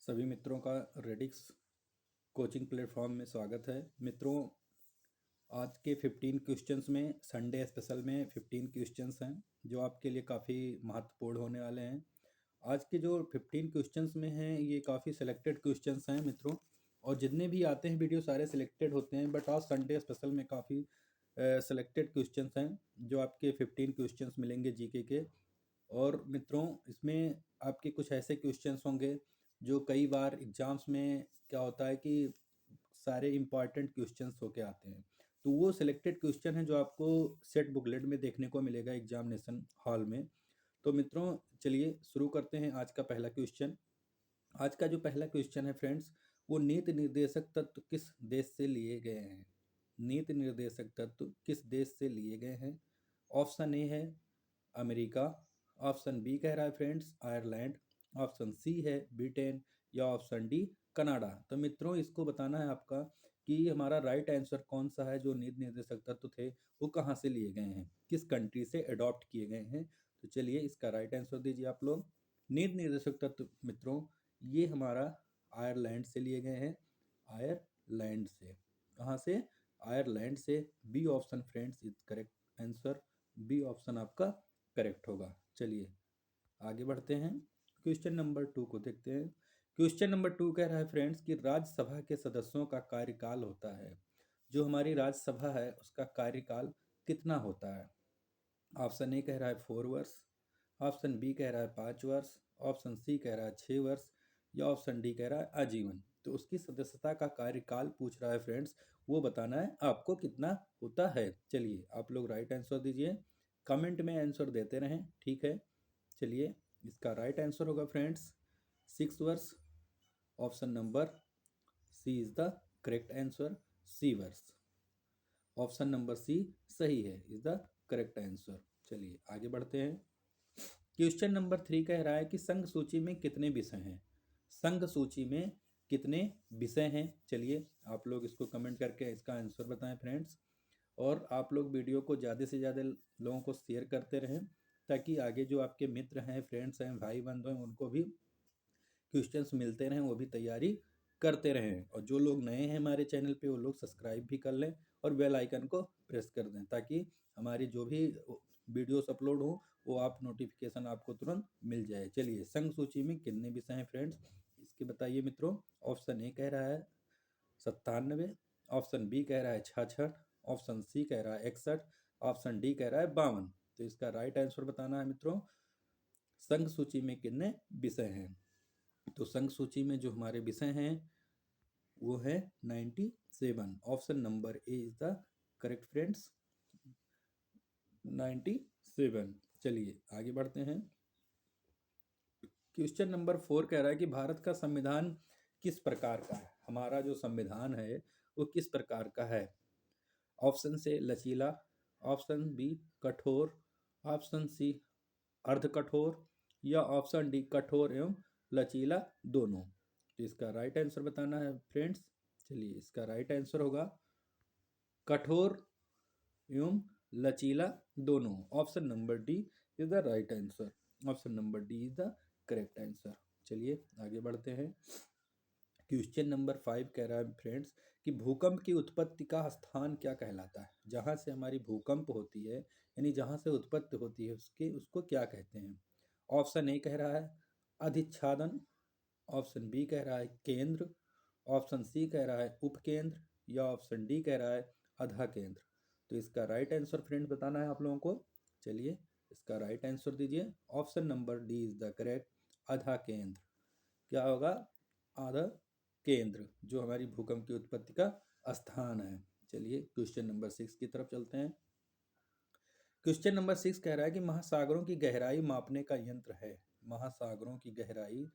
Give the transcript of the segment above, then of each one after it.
सभी मित्रों का रेडिक्स कोचिंग प्लेटफॉर्म में स्वागत है। मित्रों, आज के 15 क्वेश्चंस में संडे स्पेशल में 15 क्वेश्चंस हैं जो आपके लिए काफ़ी महत्वपूर्ण होने वाले हैं। आज के जो 15 क्वेश्चंस में हैं ये काफ़ी सिलेक्टेड क्वेश्चंस हैं मित्रों, और जितने भी आते हैं वीडियो सारे सिलेक्टेड होते हैं, बट आज संडे स्पेशल में काफ़ी सिलेक्टेड क्वेश्चंस हैं जो आपके 15 क्वेश्चंस मिलेंगे जीके के। और मित्रों, इसमें आपके कुछ ऐसे क्वेश्चंस होंगे जो कई बार एग्जाम्स में क्या होता है कि सारे इम्पॉर्टेंट क्वेश्चंस होके आते हैं, तो वो सिलेक्टेड क्वेश्चन है जो आपको सेट बुकलेट में देखने को मिलेगा एग्जामिनेशन हॉल में। तो मित्रों, चलिए शुरू करते हैं आज का पहला क्वेश्चन। आज का जो पहला क्वेश्चन है फ्रेंड्स, वो नीति निर्देशक तत्व किस देश से लिए गए हैं। नीति निर्देशक तत्व किस देश से लिए गए हैं? ऑप्शन ए है अमेरिका, ऑप्शन बी कह रहा है फ्रेंड्स आयरलैंड, ऑप्शन सी है ब्रिटेन, या ऑप्शन डी कनाडा। तो मित्रों, इसको बताना है आपका कि हमारा राइट आंसर कौन सा है। जो नीति निर्देशक तत्व थे वो कहाँ से लिए गए हैं, किस कंट्री से अडॉप्ट किए गए हैं। तो चलिए इसका राइट आंसर दीजिए आप लोग। नीति निर्देशक तत्व मित्रों ये हमारा आयरलैंड से लिए गए हैं। आयरलैंड से, कहाँ से? आयरलैंड से। B option friends is correct answer. B option आपका करेक्ट होगा। चलिए आगे बढ़ते हैं, क्वेश्चन नंबर 2 को देखते हैं। क्वेश्चन नंबर 2 कह रहा है फ्रेंड्स कि राज्यसभा के सदस्यों का कार्यकाल होता है, जो हमारी राज्यसभा है उसका कार्यकाल कितना होता है? ऑप्शन ए कह रहा है 4 वर्ष, ऑप्शन बी कह रहा है 5 वर्ष, ऑप्शन सी कह रहा है 6 वर्ष, या ऑप्शन डी कह रहा है आजीवन। तो उसकी सदस्यता का कार्यकाल पूछ रहा है फ्रेंड्स, वो बताना है आपको कितना होता है। चलिए आप लोग राइट आंसर दीजिए, कमेंट में आंसर देते रहें, ठीक है। चलिए इसका राइट आंसर होगा फ्रेंड्स 6 वर्ष। Option number C is the correct answer, 6 वर्ष। ऑप्शन नंबर सी सही है, इज द करेक्ट आंसर। चलिए आगे बढ़ते हैं। क्वेश्चन नंबर 3 कह रहा है कि संघ सूची में कितने विषय हैं? संघ सूची में कितने विषय हैं? चलिए आप लोग इसको कमेंट करके इसका आंसर बताएं फ्रेंड्स, और आप लोग वीडियो को ज़्यादा से ज़्यादा लोगों को शेयर करते रहें, ताकि आगे जो आपके मित्र हैं, फ्रेंड्स हैं, भाई बंधु हैं, उनको भी क्वेश्चंस मिलते रहें, वो भी तैयारी करते रहें। और जो लोग नए हैं हमारे चैनल पे वो लोग सब्सक्राइब भी कर लें और बेल आइकन को प्रेस कर दें, ताकि हमारी जो भी वीडियोस अपलोड हो वो आप नोटिफिकेशन आपको तुरंत मिल जाए। चलिए संघ सूची में कितने विषय हैं फ्रेंड्स, इसके बताइए मित्रों। ऑप्शन ए कह रहा है 97, ऑप्शन बी कह रहा है 66, ऑप्शन सी कह रहा है 61, ऑप्शन डी कह रहा है 52। तो इसका राइट आंसर बताना है मित्रों, संघ सूची में कितने विषय हैं। तो संघ सूची में जो हमारे विषय हैं वो है 97। Option number A is the correct friends, 97। चलिए आगे बढ़ते हैं। क्वेश्चन नंबर 4 कह रहा है कि भारत का संविधान किस प्रकार का है? हमारा जो संविधान है वो किस प्रकार का है? ऑप्शन से लचीला, ऑप्शन बी कठोर, ऑप्शन सी अर्ध कठोर, या ऑप्शन डी कठोर एवं लचीला दोनों। तो इसका राइट आंसर बताना है फ्रेंड्स। चलिए इसका राइट आंसर होगा कठोर एवं लचीला दोनों। Option number D is the right answer. Option number D is the correct answer. चलिए आगे बढ़ते हैं। क्वेश्चन नंबर 5 कह रहा है फ्रेंड्स कि भूकंप की उत्पत्ति का स्थान क्या कहलाता है? जहाँ से हमारी भूकंप होती है, यानी जहाँ से उत्पत्ति होती है उसको क्या कहते हैं? ऑप्शन ए कह रहा है अधिच्छादन, ऑप्शन बी कह रहा है केंद्र, ऑप्शन सी कह रहा है उपकेंद्र, या ऑप्शन डी कह रहा है आधा केंद्र। तो इसका राइट आंसर फ्रेंड्स बताना है आप लोगों को। चलिए इसका राइट आंसर दीजिए। Option number D is the correct, आधा केंद्र। क्या होगा? आधा केंद्र, जो हमारी भूकंप की उत्पत्ति का स्थान है। चलिए क्वेश्चन नंबर 6 की तरफ चलते हैं। क्वेश्चन नंबर 6 कह रहा है कि महासागरों की गहराई मापने का यंत्र है। महासागरों की गहराई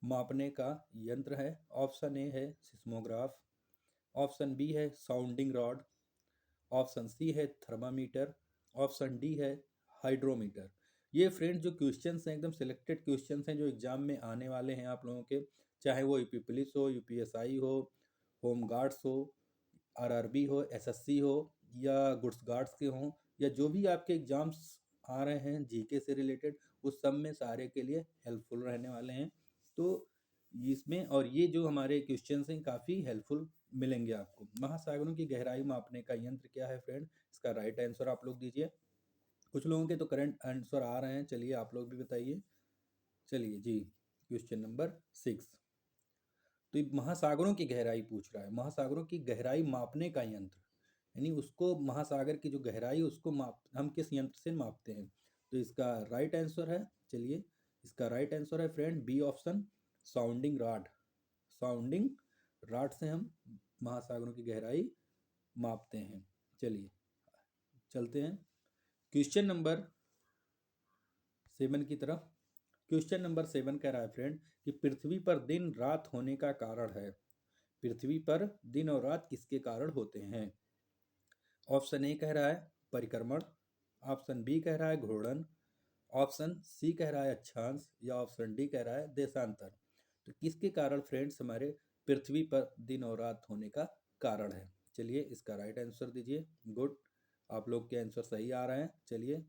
मापने का यंत्र है। ऑप्शन ए है सिस्मोग्राफ, ऑप्शन बी है साउंडिंग रॉड, ऑप्शन सी है थर्मामीटर, ऑप्शन डी है हाइड्रोमीटर। ये फ्रेंड्स जो क्वेश्चंस हैं एकदम सिलेक्टेड क्वेश्चंस हैं जो एग्जाम में आने वाले हैं आप लोगों के, चाहे वो यूपी पुलिस हो, यूपीएसआई हो, होम गार्ड्स हो, आरआरबी हो, एसएससी हो, या गुड्स गार्ड्स के हों, या जो भी आपके एग्जाम्स आ रहे हैं जीके से रिलेटेड, उस सब में सारे के लिए हेल्पफुल रहने वाले हैं। तो इसमें, और ये जो हमारे क्वेश्चन हैं काफ़ी हेल्पफुल मिलेंगे आपको। महासागरों की गहराई मापने का यंत्र क्या है फ्रेंड? इसका राइट आंसर आप लोग दीजिए। कुछ लोगों के तो करंट आंसर आ रहे हैं, चलिए आप लोग भी बताइए। चलिए जी, क्वेश्चन नंबर 6। तो ये महासागरों की गहराई पूछ रहा है, महासागरों की गहराई मापने का यंत्र, यानी उसको महासागर की जो गहराई उसको हम किस यंत्र से मापते हैं? तो इसका राइट आंसर है, चलिए इसका राइट आंसर है friend B option, sounding rod. Sounding rod से हम महासागरों की गहराई मापते हैं। चलिए चलते हैं क्वेश्चन नंबर 7 की तरफ। क्वेश्चन नंबर 7 कह रहा है फ्रेंड कि पृथ्वी पर दिन रात होने का कारण है। पृथ्वी पर दिन और रात किसके कारण होते हैं? ऑप्शन ए कह रहा है परिक्रमण, ऑप्शन बी कह रहा है घूर्णन, ऑप्शन सी कह रहा है अक्षांश, या ऑप्शन डी कह रहा है देशांतर। तो किसके कारण फ्रेंड्स हमारे पृथ्वी पर दिन और रात होने का कारण है? चलिए इसका राइट आंसर दीजिए। गुड, आप लोग के आंसर सही आ रहे हैं। चलिए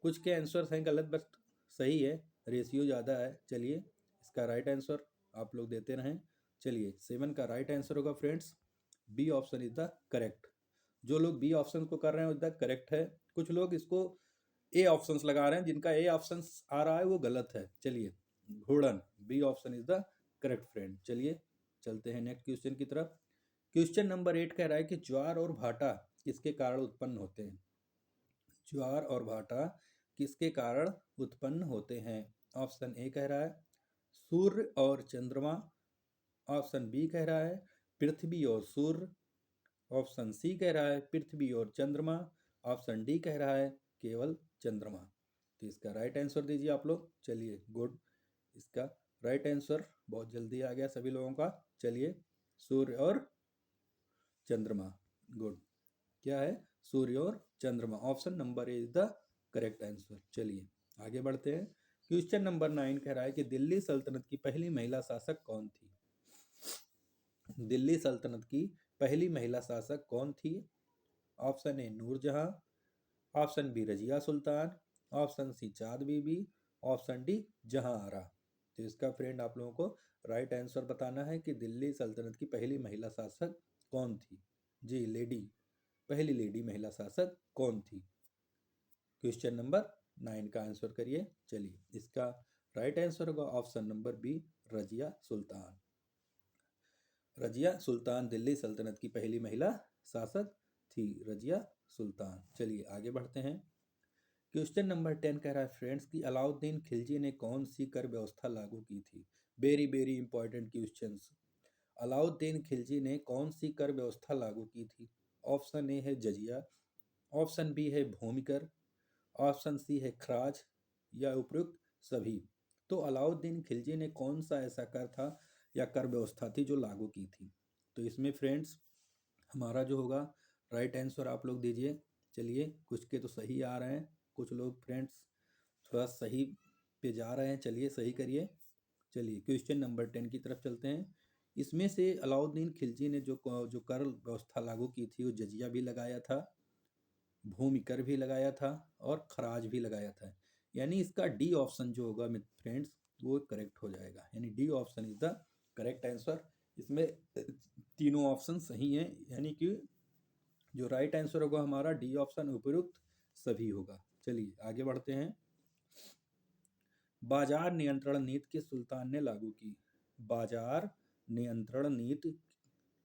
कुछ के आंसर हैं गलत, बट सही है, रेशियो ज़्यादा है। चलिए इसका राइट आंसर आप लोग देते रहें। चलिए 7 का राइट आंसर होगा friends B option is the correct. जो लोग बी ऑप्शन को कर रहे हैं वो द करेक्ट है। कुछ लोग इसको ए ऑप्शंस लगा रहे हैं, जिनका ए ऑप्शन आ रहा है वो गलत है। चलिए घूर्णन, B option is the correct friend. चलिए चलते हैं नेक्स्ट क्वेश्चन की तरफ। क्वेश्चन नंबर 8 कह रहा है कि ज्वार और भाटा किसके कारण उत्पन्न होते हैं? ज्वार और भाटा किसके कारण उत्पन्न होते हैं? ऑप्शन ए कह रहा है सूर्य और चंद्रमा, ऑप्शन बी कह रहा है पृथ्वी और सूर्य, ऑप्शन सी कह रहा है पृथ्वी और चंद्रमा, ऑप्शन डी कह रहा है केवल चंद्रमा। तो इसका राइट आंसर दीजिए आप लोग। चलिए गुड, इसका राइट आंसर बहुत जल्दी आ गया सभी लोगों का। चलिए सूर्य और चंद्रमा, गुड, क्या है? सूर्य और चंद्रमा, option number A is the correct answer. चलिए आगे बढ़ते हैं। क्वेश्चन नंबर 9 कह रहा है कि दिल्ली सल्तनत की पहली महिला शासक कौन थी? दिल्ली सल्तनत की पहली महिला शासक कौन थी? Option A Nur Jahan, option B Razia Sultan, option C Chand Bibi, option D जहां आरा। तो इसका फ्रेंड आप लोगों को राइट आंसर बताना है कि दिल्ली सल्तनत की पहली महिला शासक कौन थी। जी लेडी, पहली लेडी महिला शासक कौन थी? क्वेश्चन नंबर 9 का आंसर करिए। चलिए इसका राइट आंसर होगा ऑप्शन नंबर बी रजिया सुल्तान। रजिया सुल्तान दिल्ली सल्तनत की पहली महिला शासक थी, रजिया सुल्तान। चलिए आगे बढ़ते हैं। क्वेश्चन नंबर 10 कह रहा है फ्रेंड्स कि अलाउद्दीन खिलजी ने कौन सी कर व्यवस्था लागू की थी? Very very important questions. Alauddin Khilji ने कौन सी कर व्यवस्था लागू की थी? ऑप्शन ए है जजिया, ऑप्शन बी है भूमिकर, ऑप्शन सी है खराज, या उपयुक्त सभी। तो अलाउद्दीन खिलजी ने कौन सा ऐसा कर था या कर व्यवस्था थी जो लागू की थी? तो इसमें फ्रेंड्स हमारा जो होगा राइट आंसर आप लोग दीजिए। चलिए कुछ के तो सही आ रहे हैं, कुछ लोग फ्रेंड्स थोड़ा सही पे जा रहे हैं। चलिए सही करिए। चलिए क्वेश्चन नंबर 10 की तरफ चलते हैं। इसमें से अलाउद्दीन खिलजी ने जो जो कर व्यवस्था लागू की थी वो जजिया भी लगाया था, भूमि कर भी लगाया था, और खराज भी लगाया था। यानी इसका डी ऑप्शन जो होगा फ्रेंड्स वो करेक्ट हो जाएगा, यानी D option is the correct answer. इसमें तीनों ऑप्शन सही हैं, यानी कि जो राइट आंसर होगा हमारा डी ऑप्शन उपयुक्त सभी होगा। चलिए आगे बढ़ते हैं। बाजार नियंत्रण नीति किस सुल्तान ने लागू की? बाजार नियंत्रण नीति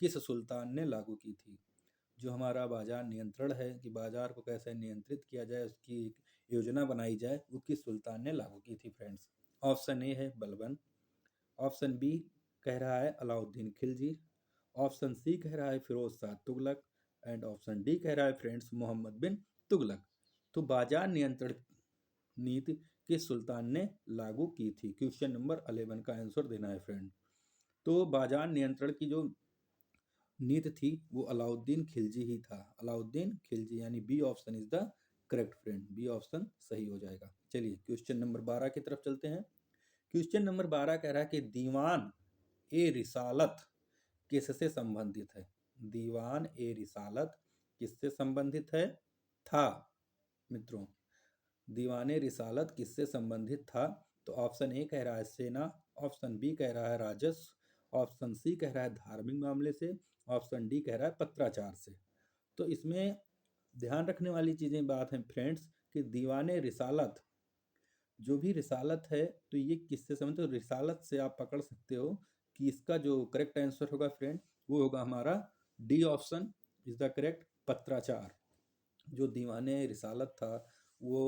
किस सुल्तान ने लागू की थी? जो हमारा बाजार नियंत्रण है कि बाजार को कैसे नियंत्रित किया जाए उसकी एक योजना बनाई जाए, वो किस सुल्तान ने लागू की थी फ्रेंड्स? ऑप्शन ए है बलबन, ऑप्शन बी कह रहा है अलाउद्दीन खिलजी, ऑप्शन सी कह रहा है Firoz Shah Tughlaq, and option D कह रहा है फ्रेंड्स मोहम्मद बिन तुगलक। तो बाजार नियंत्रण नीति किस सुल्तान ने लागू की थी? क्वेश्चन नंबर 11 का आंसर देना है फ्रेंड। तो बाजार नियंत्रण की जो नीति थी वो अलाउद्दीन खिलजी ही था, अलाउद्दीन खिलजी, यानी B option is the correct friend, B option सही हो जाएगा। चलिए क्वेश्चन नंबर 12 की तरफ चलते हैं। क्वेश्चन नंबर 12 कह रहा है कि दीवान ए रिसालत किससे संबंधित है? दीवान ए रिसालत किससे संबंधित है? था मित्रों, दीवाने रिसालत किससे संबंधित था? तो ऑप्शन ए कह रहा है सेना, ऑप्शन बी कह रहा है राजस्व, ऑप्शन सी कह रहा है धार्मिक मामले से, ऑप्शन डी कह रहा है पत्राचार से। तो इसमें ध्यान रखने वाली चीज़ें बात है फ्रेंड्स कि दीवाने रिसालत, जो भी रिसालत है तो ये किससे संबंधित, तो रिसालत से आप पकड़ सकते हो कि इसका जो करेक्ट आंसर होगा फ्रेंड वो होगा हमारा D option is the correct, पत्राचार। जो दीवाने रिसालत था वो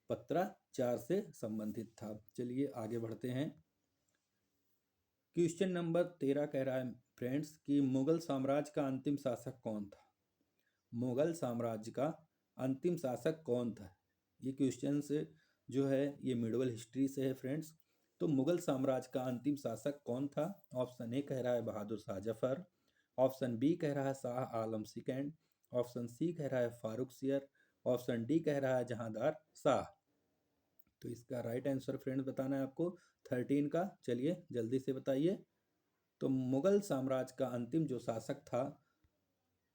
पत्राचार से संबंधित था। चलिए आगे बढ़ते हैं। क्वेश्चन नंबर 13 कह रहा है फ्रेंड्स कि मुगल साम्राज्य का अंतिम शासक कौन था। मुगल साम्राज्य का अंतिम शासक कौन था, ये क्वेश्चन से जो है ये मिडवल हिस्ट्री से है फ्रेंड्स। तो मुगल साम्राज्य का अंतिम शासक कौन था। ऑप्शन ए कह रहा है बहादुर शाह जफर, ऑप्शन बी कह रहा है Shah Alam second, option C कह रहा है फारूक सियर, ऑप्शन डी कह रहा है जहांदार शाह। तो इसका राइट आंसर फ्रेंड्स बताना है आपको 13 का। चलिए जल्दी से बताइए। तो मुगल साम्राज्य का अंतिम जो शासक था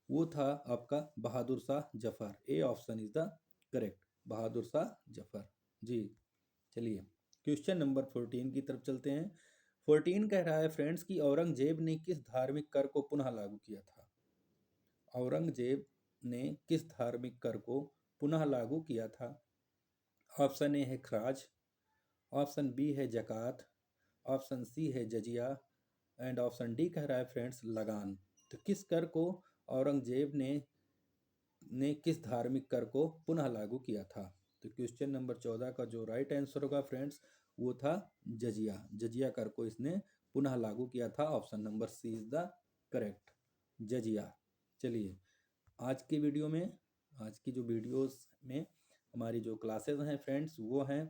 वो था आपका Bahadur Shah Zafar. A option is the correct, Bahadur Shah Zafar ji. चलिए क्वेश्चन नंबर 14 की तरफ चलते हैं। 14 कह रहा है फ्रेंड्स कि औरंगजेब ने किस धार्मिक कर को पुनः लागू किया था। औरंगजेब ने किस धार्मिक कर को पुनः लागू किया था। ऑप्शन ए है खराज, ऑप्शन बी है जक़ात, ऑप्शन सी है जजिया एंड ऑप्शन डी कह रहा है फ्रेंड्स लगान। तो किस कर को औरंगजेब ने किस धार्मिक कर को पुनः लागू किया था। तो क्वेश्चन नंबर 14 का जो राइट आंसर होगा फ्रेंड्स वो था जजिया। जजिया कर को इसने पुनः लागू किया था। Option number C is the correct, जजिया। चलिए आज की वीडियो में, आज की जो वीडियोस में हमारी जो क्लासेस हैं फ्रेंड्स वो हैं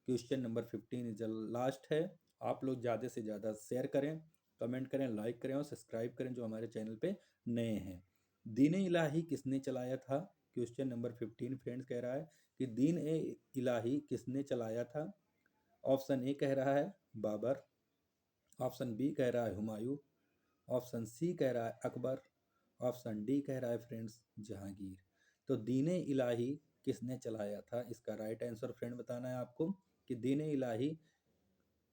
क्वेश्चन नंबर 15 इज लास्ट है। आप लोग ज़्यादा से ज़्यादा शेयर करें, कमेंट करें, लाइक करें और सब्सक्राइब करें जो हमारे चैनल पे नए हैं। दीन ए इलाही किसने चलाया था। क्वेश्चन नंबर 15 फ्रेंड्स कह रहा है कि दीन ए इलाही किसने चलाया था। ऑप्शन ए कह रहा है बाबर, ऑप्शन बी कह रहा है हुमायूं, ऑप्शन सी कह रहा है अकबर, ऑप्शन डी कह रहा है फ्रेंड्स जहांगीर। तो दीन ए इलाही किसने चलाया था, इसका राइट आंसर फ्रेंड बताना है आपको कि दीन ए इलाही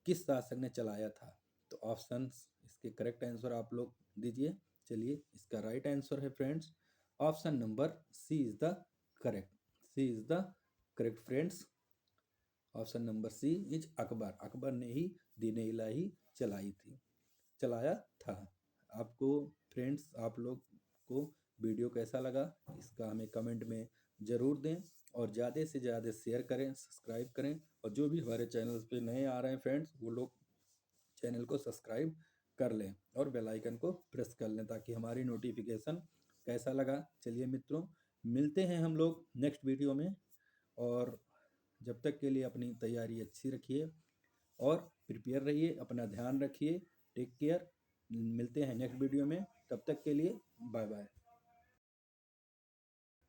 किस शासक ने चलाया था। तो ऑप्शंस इसके करेक्ट आंसर आप लोग दीजिए। चलिए इसका राइट आंसर है friends option number C is the correct, C is the correct friends. Option number C is Akbar. Akbar ने ही दीन ए इलाही चलाया था। आपको फ्रेंड्स आप लोग को वीडियो कैसा लगा इसका हमें कमेंट में ज़रूर दें और ज़्यादा से ज़्यादा शेयर करें, सब्सक्राइब करें और जो भी हमारे चैनल पे नए आ रहे हैं फ्रेंड्स वो लोग चैनल को सब्सक्राइब कर लें और बेल आइकन को प्रेस कर लें ताकि हमारी नोटिफिकेशन कैसा लगा। चलिए मित्रों मिलते हैं हम लोग नेक्स्ट वीडियो में और जब तक के लिए अपनी तैयारी अच्छी रखिए और प्रिपेयर रहिए, अपना ध्यान रखिए, टेक केयर। मिलते हैं नेक्स्ट वीडियो में, तब तक के लिए बाय बाय।